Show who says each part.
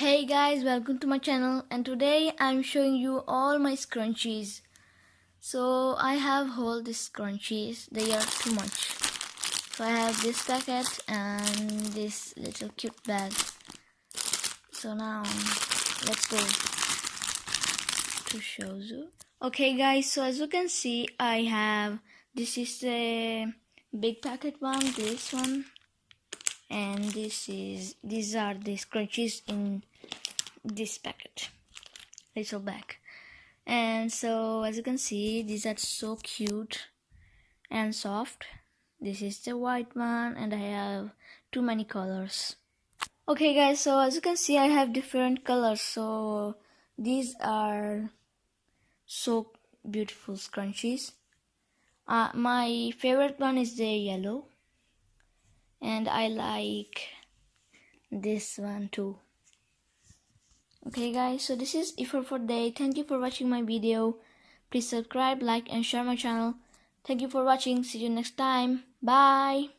Speaker 1: Hey guys, welcome to my channel, and today I'm showing you all my scrunchies. So I have all these scrunchies, they are too much. So I have this packet and this little cute bag. So now let's go to show you. Okay guys, so as you can see I have, this is the big packet one, this one, and these are the scrunchies in this packet, little bag. And so as you can see, these are so cute and soft. This is the white one, and I have too many colors. Okay guys, so as you can see I have different colors. So these are so beautiful scrunchies. My favorite one is the yellow, and I like this one too. Okay guys, so this is it for today. Thank you for watching my video. Please subscribe, like and share my channel. Thank you for watching. See you next time. Bye.